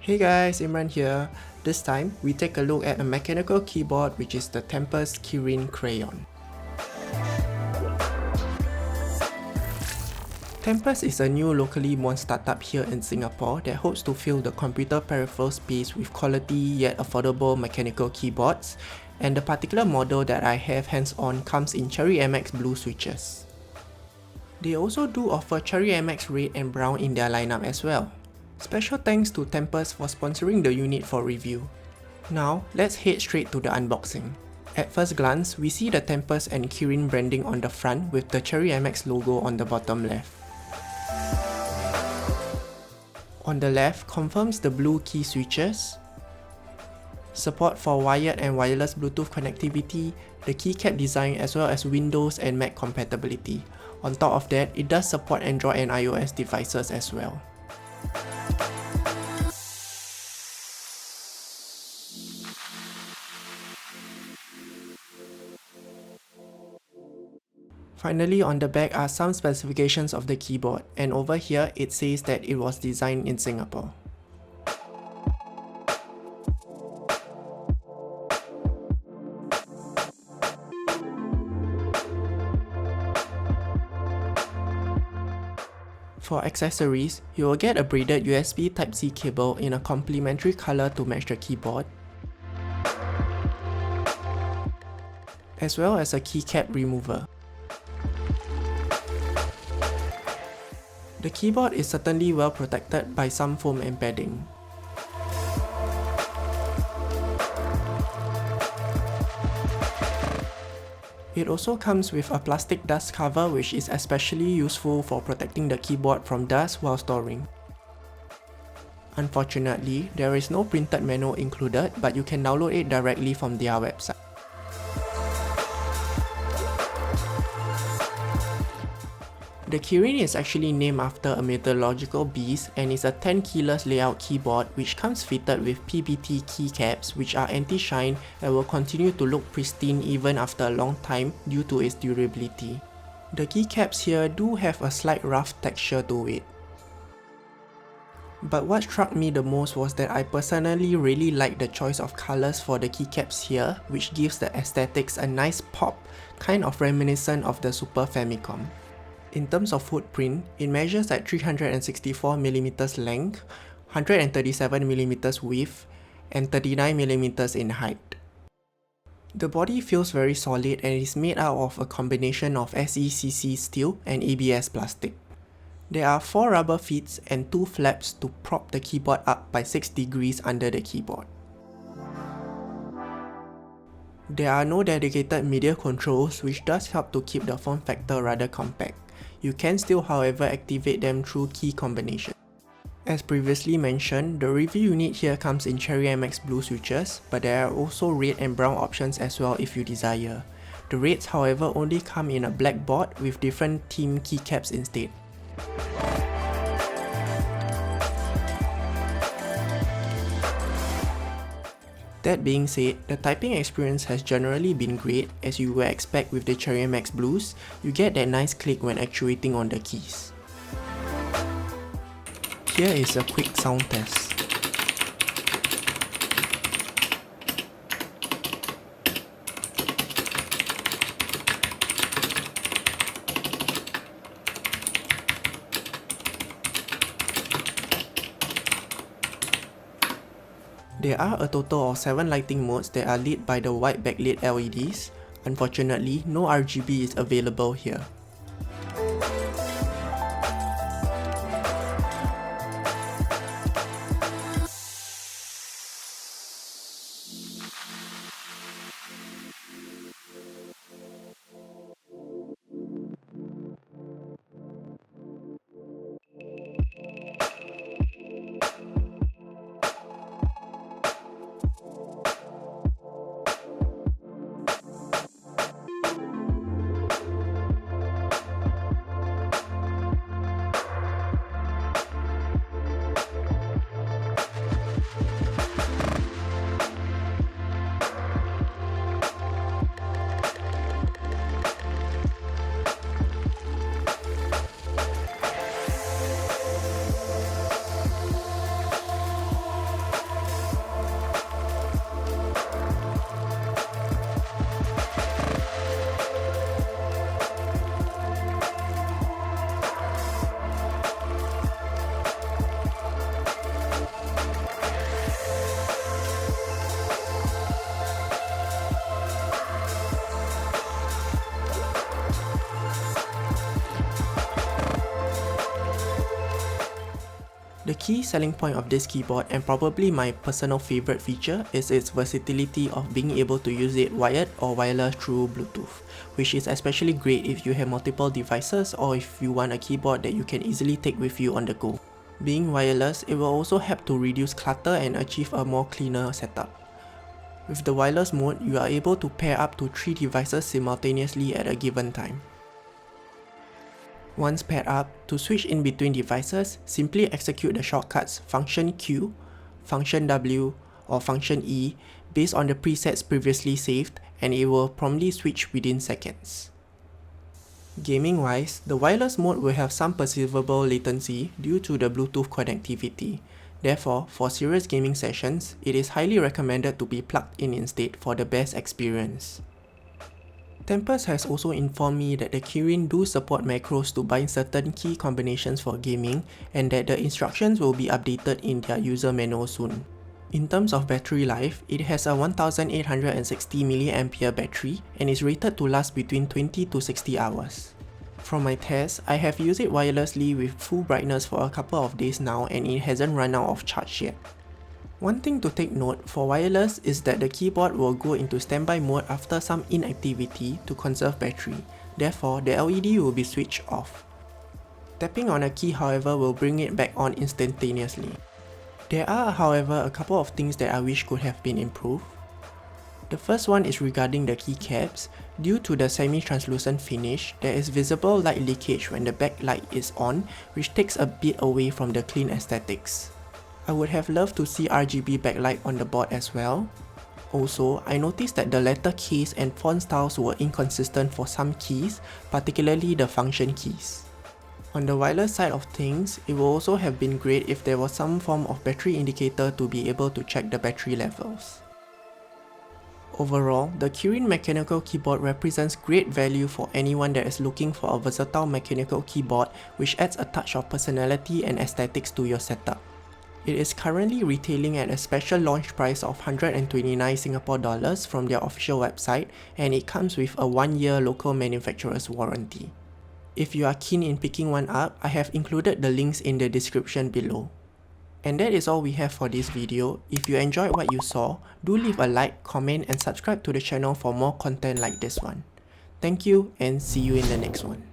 Hey guys, Imran here. This time, we take a look at a mechanical keyboard which is the Tempest Kirin Crayon. Tempest is a new locally born startup here in Singapore that hopes to fill the computer peripheral space with quality yet affordable mechanical keyboards, and the particular model that I have hands-on comes in Cherry MX Blue switches. They also do offer Cherry MX Red and Brown in their lineup as well. Special thanks to Tempest for sponsoring the unit for review. Now, let's head straight to the unboxing. At first glance, we see the Tempest and Kirin branding on the front with the Cherry MX logo on the bottom left. On the left confirms the blue key switches, support for wired and wireless Bluetooth connectivity, the keycap design as well as Windows and Mac compatibility. On top of that, it does support Android and iOS devices as well. Finally, on the back are some specifications of the keyboard, and over here it says that it was designed in Singapore. For accessories, you will get a braided USB Type-C cable in a complementary color to match the keyboard, as well as a keycap remover. The keyboard is certainly well protected by some foam and padding. It also comes with a plastic dust cover which is especially useful for protecting the keyboard from dust while storing. Unfortunately, there is no printed manual included, but you can download it directly from their website. The Kirin is actually named after a mythological beast and is a Tenkeyless layout keyboard which comes fitted with PBT keycaps which are anti-shine and will continue to look pristine even after a long time due to its durability. The keycaps here do have a slight rough texture to it. But what struck me the most was that I personally really like the choice of colors for the keycaps here, which gives the aesthetics a nice pop, kind of reminiscent of the Super Famicom. In terms of footprint, it measures at 364mm length, 137mm width, and 39mm in height. The body feels very solid and is made out of a combination of SECC steel and ABS plastic. There are 4 rubber feet and 2 flaps to prop the keyboard up by 6 degrees under the keyboard. There are no dedicated media controls, which does help to keep the form factor rather compact. You can still, however, activate them through key combination. As previously mentioned, the review unit here comes in Cherry MX Blue switches, but there are also red and brown options as well if you desire. The reds, however, only come in a black board with different theme keycaps instead. That being said, the typing experience has generally been great, as you would expect with the Cherry MX Blues. You get that nice click when actuating on the keys. Here is a quick sound test. There are a total of 7 lighting modes that are lit by the white backlit LEDs. Unfortunately, no RGB is available here. The key selling point of this keyboard, and probably my personal favorite feature, is its versatility of being able to use it wired or wireless through Bluetooth, which is especially great if you have multiple devices or if you want a keyboard that you can easily take with you on the go. Being wireless, it will also help to reduce clutter and achieve a more cleaner setup. With the wireless mode, you are able to pair up to 3 devices simultaneously at a given time. Once paired up, to switch in between devices, simply execute the shortcuts Function Q, Function W, or Function E based on the presets previously saved, and it will promptly switch within seconds. Gaming wise, the wireless mode will have some perceivable latency due to the Bluetooth connectivity. Therefore, for serious gaming sessions, it is highly recommended to be plugged in instead for the best experience. Tempest has also informed me that the Kirin do support macros to bind certain key combinations for gaming, and that the instructions will be updated in their user manual soon. In terms of battery life, it has a 1860 mAh battery and is rated to last between 20 to 60 hours. From my tests, I have used it wirelessly with full brightness for a couple of days now, and it hasn't run out of charge yet. One thing to take note for wireless is that the keyboard will go into standby mode after some inactivity to conserve battery, therefore the LED will be switched off. Tapping on a key, however, will bring it back on instantaneously. There are, however, a couple of things that I wish could have been improved. The first one is regarding the keycaps. Due to the semi-translucent finish, there is visible light leakage when the backlight is on, which takes a bit away from the clean aesthetics. I would have loved to see RGB backlight on the board as well. Also, I noticed that the letter case and font styles were inconsistent for some keys, particularly the function keys. On the wireless side of things, it would also have been great if there was some form of battery indicator to be able to check the battery levels. Overall, the Kirin mechanical keyboard represents great value for anyone that is looking for a versatile mechanical keyboard which adds a touch of personality and aesthetics to your setup. It is currently retailing at a special launch price of 129 Singapore dollars from their official website, and it comes with a 1-year local manufacturer's warranty. If you are keen in picking one up, I have included the links in the description below. And that is all we have for this video. If you enjoyed what you saw, do leave a like, comment and subscribe to the channel for more content like this one. Thank you and see you in the next one.